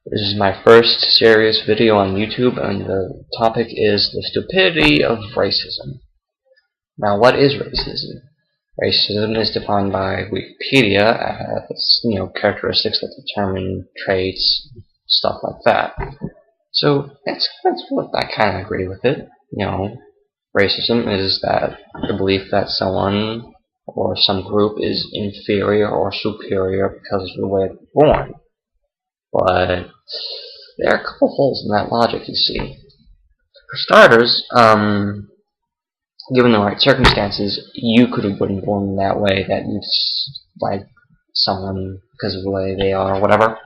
This is my first serious video on YouTube, and the topic is the stupidity of racism. Now, what is racism? Racism is defined by Wikipedia as, characteristics that determine traits, stuff like that. So that's what I kind of agree with it. Racism is the belief that someone or some group is inferior or superior because of the way they're born. But there are a couple holes in that logic, you see. For starters, given the right circumstances, you could have been born in that way, that you like someone because of the way they are, or whatever.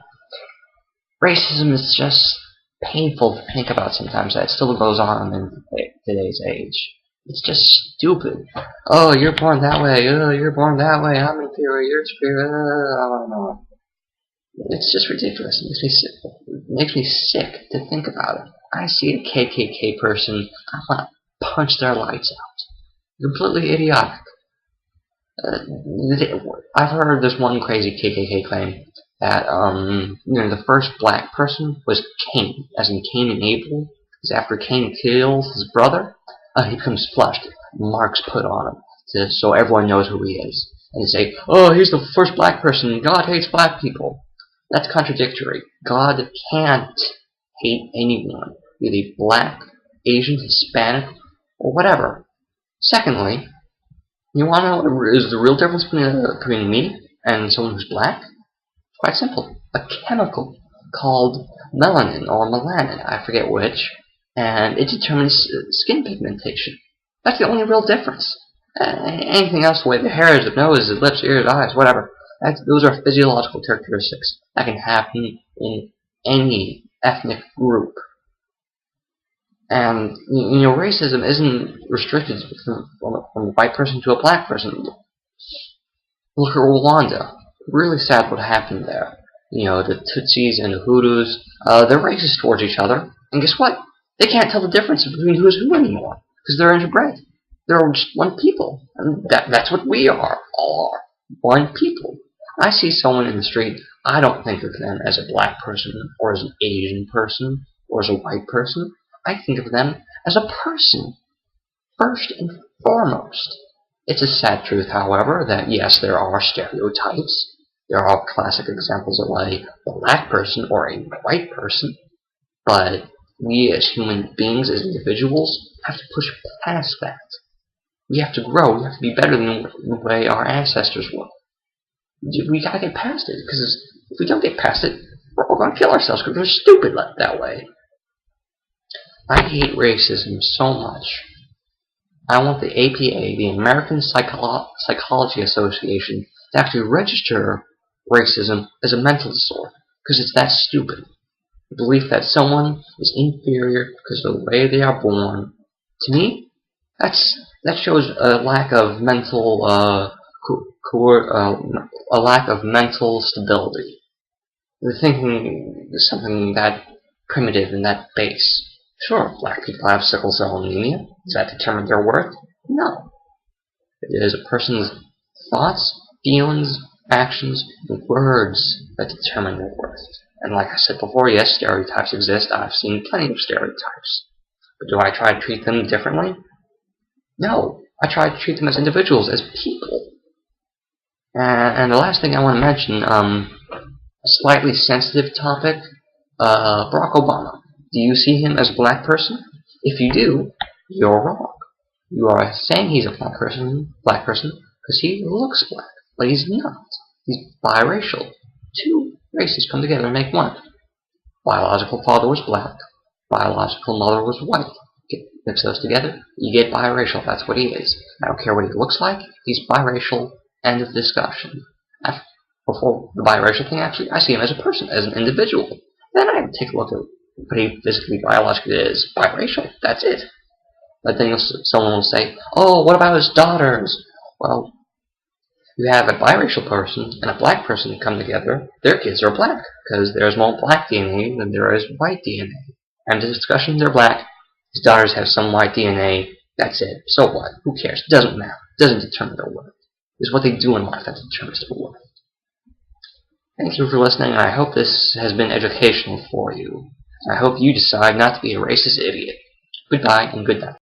Racism is just painful to think about sometimes. That still goes on in today's age. It's just stupid. Oh, you're born that way. Oh, you're born that way. I'm inferior. You're superior. I don't know. It's just ridiculous. It makes me sick to think about it. I see a KKK person, I want to punch their lights out. Completely idiotic. I've heard this one crazy KKK claim that the first black person was Cain, as in Cain and Abel. Because after Cain kills his brother, he becomes flushed, marks put on him, so everyone knows who he is. And they say, "Oh, he's the first black person. God hates black people." That's contradictory. God can't hate anyone, be they black, Asian, Hispanic, or whatever. Secondly, you want to know what is the real difference between me and someone who's black? It's quite simple. A chemical called melanin or melanin, I forget which, and it determines skin pigmentation. That's the only real difference. Anything else, the way the hair is, the nose, the lips, ears, eyes, whatever, those are physiological characteristics that can happen in any ethnic group. And, racism isn't restricted from a white person to a black person. Look at Rwanda. Really sad what happened there. The Tutsis and the Hutus, they're racist towards each other. And guess what? They can't tell the difference between who's who anymore, because they're interbred. They're just one people. And that's what we are, all are. One people. I see someone in the street, I don't think of them as a black person, or as an Asian person, or as a white person. I think of them as a person, first and foremost. It's a sad truth, however, that yes, there are stereotypes. There are classic examples of a black person or a white person, but we as human beings, as individuals, have to push past that. We have to grow. We have to be better than the way our ancestors were. We gotta get past it, because if we don't get past it, we're all gonna kill ourselves because we're stupid that way. I hate racism so much. I want the APA, the American Psychology Association, to actually register racism as a mental disorder, because it's that stupid. The belief that someone is inferior because of the way they are born, to me, that shows a lack of mental a lack of mental stability. The thinking is something that primitive and that base. Sure, black people have sickle cell anemia. Does that determine their worth? No. It is a person's thoughts, feelings, actions, and words that determine their worth. And like I said before, yes, stereotypes exist. I've seen plenty of stereotypes. But do I try to treat them differently? No. I try to treat them as individuals, as people. And the last thing I want to mention, a slightly sensitive topic, Barack Obama. Do you see him as a black person? If you do, you're wrong. You are saying he's a black person because he looks black, but he's not. He's biracial. Two races come together and make one. Biological father was black. Biological mother was white. Mix those together, you get biracial. That's what he is. I don't care what he looks like. He's biracial. End of discussion. Before the biracial thing, actually, I see him as a person, as an individual. Then I take a look at what he physically, biologically is. Biracial. That's it. But then someone will say, "Oh, what about his daughters?" Well, you have a biracial person and a black person come together. Their kids are black because there's more black DNA than there is white DNA. End of discussion. They're black. His daughters have some white DNA. That's it. So what? Who cares? It doesn't matter. It doesn't determine their worth. It's what they do in life that determines their worth. Thank you for listening, and I hope this has been educational for you. I hope you decide not to be a racist idiot. Goodbye and good night.